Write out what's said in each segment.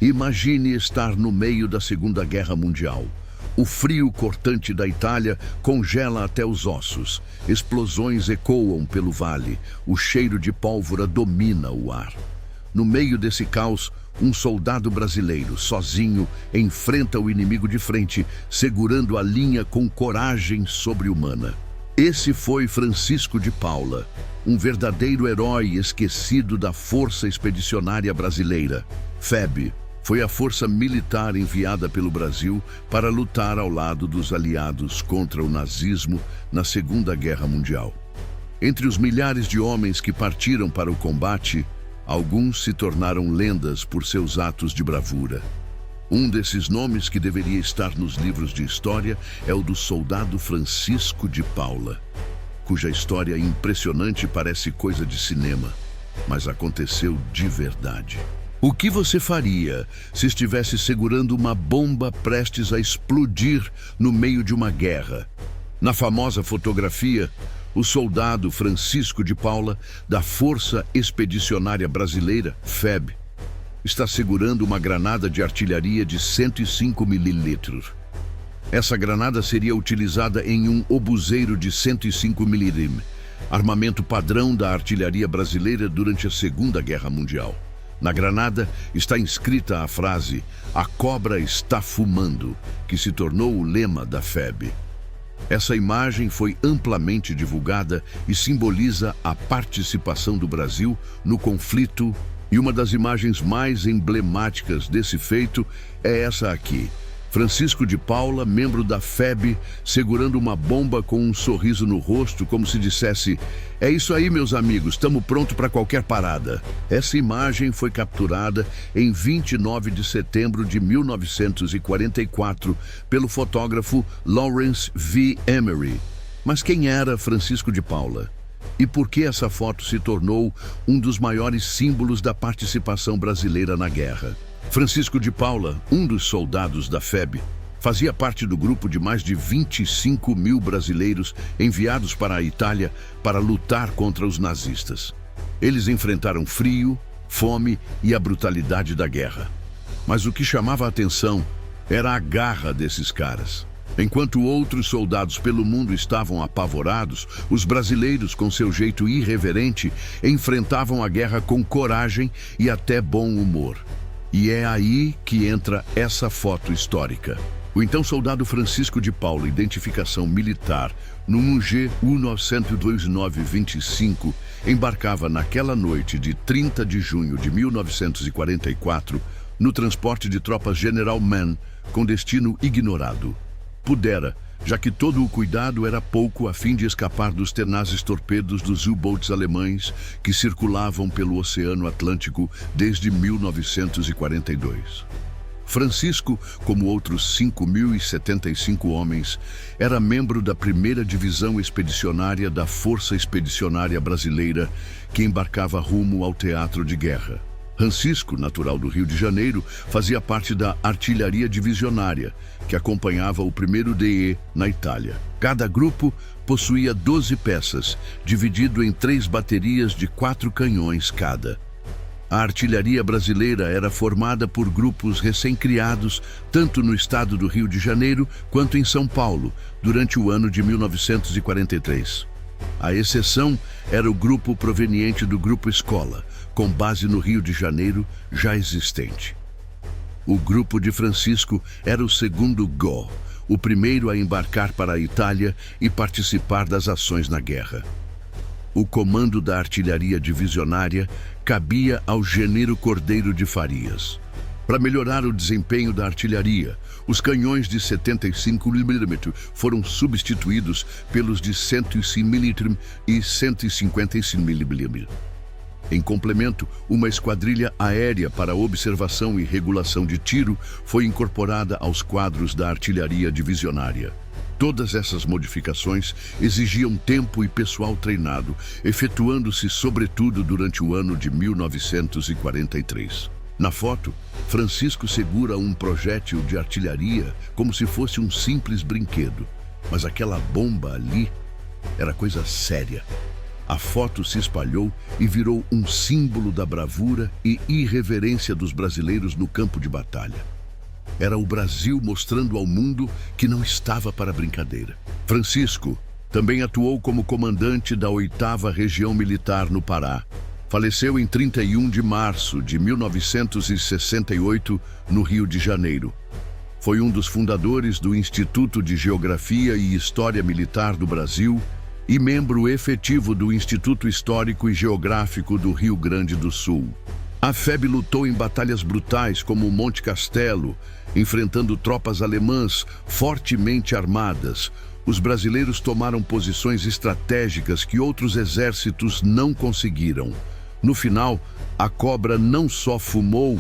Imagine estar no meio da Segunda Guerra Mundial. O frio cortante da Itália congela até os ossos. Explosões ecoam pelo vale. O cheiro de pólvora domina o ar. No meio desse caos, um soldado brasileiro, sozinho, enfrenta o inimigo de frente, segurando a linha com coragem sobre-humana. Esse foi Francisco de Paula, um verdadeiro herói esquecido da Força Expedicionária Brasileira, FEB. Foi a força militar enviada pelo Brasil para lutar ao lado dos aliados contra o nazismo na Segunda Guerra Mundial. Entre os milhares de homens que partiram para o combate, alguns se tornaram lendas por seus atos de bravura. Um desses nomes que deveria estar nos livros de história é o do soldado Francisco de Paula, cuja história impressionante parece coisa de cinema, mas aconteceu de verdade. O que você faria se estivesse segurando uma bomba prestes a explodir no meio de uma guerra? Na famosa fotografia, o soldado Francisco de Paula, da Força Expedicionária Brasileira, FEB, está segurando uma granada de artilharia de 105 mililitros. Essa granada seria utilizada em um obuseiro de 105 milímetros, armamento padrão da artilharia brasileira durante a Segunda Guerra Mundial. Na granada está inscrita a frase "A cobra está fumando", que se tornou o lema da FEB. Essa imagem foi amplamente divulgada e simboliza a participação do Brasil no conflito, e uma das imagens mais emblemáticas desse feito é essa aqui. Francisco de Paula, membro da FEB, segurando uma bomba com um sorriso no rosto, como se dissesse: "É isso aí, meus amigos, estamos prontos para qualquer parada." Essa imagem foi capturada em 29 de setembro de 1944 pelo fotógrafo Lawrence V. Emery. Mas quem era Francisco de Paula? E por que essa foto se tornou um dos maiores símbolos da participação brasileira na guerra? Francisco de Paula, um dos soldados da FEB, fazia parte do grupo de mais de 25 mil brasileiros enviados para a Itália para lutar contra os nazistas. Eles enfrentaram frio, fome e a brutalidade da guerra. Mas o que chamava a atenção era a garra desses caras. Enquanto outros soldados pelo mundo estavam apavorados, os brasileiros, com seu jeito irreverente, enfrentavam a guerra com coragem e até bom humor. E é aí que entra essa foto histórica. O então soldado Francisco de Paula, identificação militar, no MG 1929-25, embarcava naquela noite de 30 de junho de 1944 no transporte de tropas General Mann com destino ignorado. Pudera, já que todo o cuidado era pouco a fim de escapar dos tenazes torpedos dos U-boats alemães que circulavam pelo Oceano Atlântico desde 1942. Francisco, como outros 5.075 homens, era membro da 1ª Divisão Expedicionária da Força Expedicionária Brasileira, que embarcava rumo ao teatro de guerra. Francisco, natural do Rio de Janeiro, fazia parte da Artilharia Divisionária, que acompanhava o 1º DE na Itália. Cada grupo possuía 12 peças, dividido em 3 baterias de 4 canhões cada. A artilharia brasileira era formada por grupos recém-criados, tanto no estado do Rio de Janeiro quanto em São Paulo, durante o ano de 1943. A exceção era o grupo proveniente do Grupo Escola, com base no Rio de Janeiro, já existente. O grupo de Francisco era o 2º GO, o primeiro a embarcar para a Itália e participar das ações na guerra. O comando da artilharia divisionária cabia ao General Cordeiro de Farias. Para melhorar o desempenho da artilharia, os canhões de 75 mm foram substituídos pelos de 105 mm e 155 mm. Em complemento, uma esquadrilha aérea para observação e regulação de tiro foi incorporada aos quadros da artilharia divisionária. Todas essas modificações exigiam tempo e pessoal treinado, efetuando-se sobretudo durante o ano de 1943. Na foto, Francisco segura um projétil de artilharia como se fosse um simples brinquedo, mas aquela bomba ali era coisa séria. A foto se espalhou e virou um símbolo da bravura e irreverência dos brasileiros no campo de batalha. Era o Brasil mostrando ao mundo que não estava para brincadeira. Francisco também atuou como comandante da 8ª Região Militar no Pará. Faleceu em 31 de março de 1968, no Rio de Janeiro. Foi um dos fundadores do Instituto de Geografia e História Militar do Brasil e membro efetivo do Instituto Histórico e Geográfico do Rio Grande do Sul. A FEB lutou em batalhas brutais como o Monte Castelo, enfrentando tropas alemãs fortemente armadas. Os brasileiros tomaram posições estratégicas que outros exércitos não conseguiram. No final, a cobra não só fumou,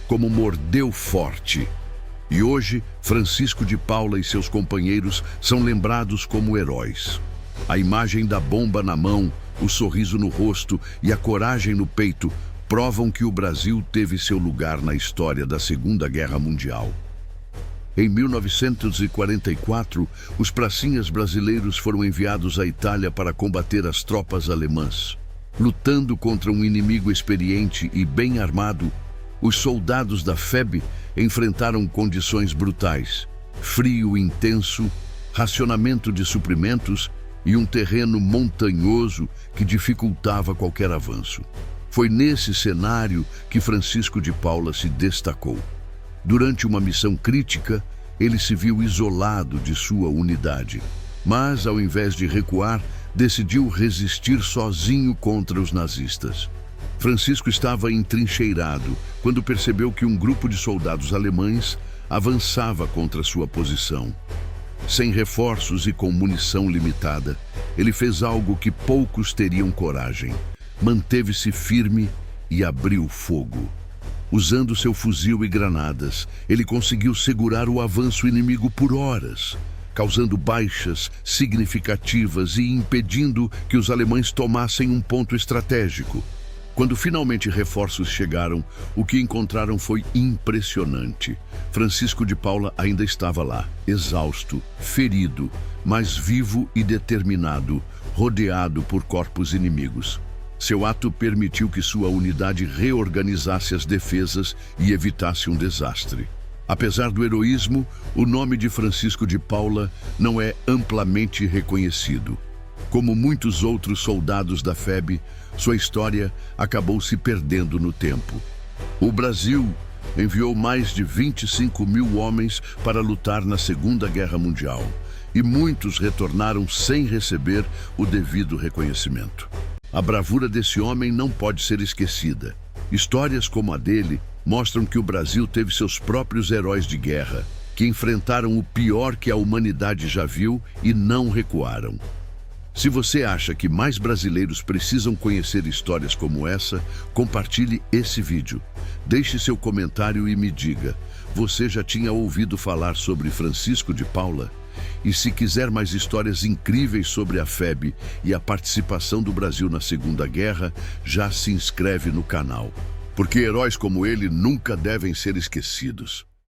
como mordeu forte. E hoje, Francisco de Paula e seus companheiros são lembrados como heróis. A imagem da bomba na mão, o sorriso no rosto e a coragem no peito provam que o Brasil teve seu lugar na história da Segunda Guerra Mundial. Em 1944, os pracinhas brasileiros foram enviados à Itália para combater as tropas alemãs. Lutando contra um inimigo experiente e bem armado, os soldados da FEB enfrentaram condições brutais: frio intenso, racionamento de suprimentos e um terreno montanhoso que dificultava qualquer avanço. Foi nesse cenário que Francisco de Paula se destacou. Durante uma missão crítica, ele se viu isolado de sua unidade, mas, ao invés de recuar, decidiu resistir sozinho contra os nazistas. Francisco estava entrincheirado quando percebeu que um grupo de soldados alemães avançava contra sua posição. Sem reforços e com munição limitada, ele fez algo que poucos teriam coragem. Manteve-se firme e abriu fogo. Usando seu fuzil e granadas, ele conseguiu segurar o avanço inimigo por horas, causando baixas significativas e impedindo que os alemães tomassem um ponto estratégico. Quando finalmente reforços chegaram, o que encontraram foi impressionante. Francisco de Paula ainda estava lá, exausto, ferido, mas vivo e determinado, rodeado por corpos inimigos. Seu ato permitiu que sua unidade reorganizasse as defesas e evitasse um desastre. Apesar do heroísmo, o nome de Francisco de Paula não é amplamente reconhecido. Como muitos outros soldados da FEB, sua história acabou se perdendo no tempo. O Brasil enviou mais de 25.000 homens para lutar na Segunda Guerra Mundial, e muitos retornaram sem receber o devido reconhecimento. A bravura desse homem não pode ser esquecida. Histórias como a dele mostram que o Brasil teve seus próprios heróis de guerra, que enfrentaram o pior que a humanidade já viu e não recuaram. Se você acha que mais brasileiros precisam conhecer histórias como essa, compartilhe esse vídeo. Deixe seu comentário e me diga, você já tinha ouvido falar sobre Francisco de Paula? E se quiser mais histórias incríveis sobre a FEB e a participação do Brasil na Segunda Guerra, já se inscreve no canal, porque heróis como ele nunca devem ser esquecidos.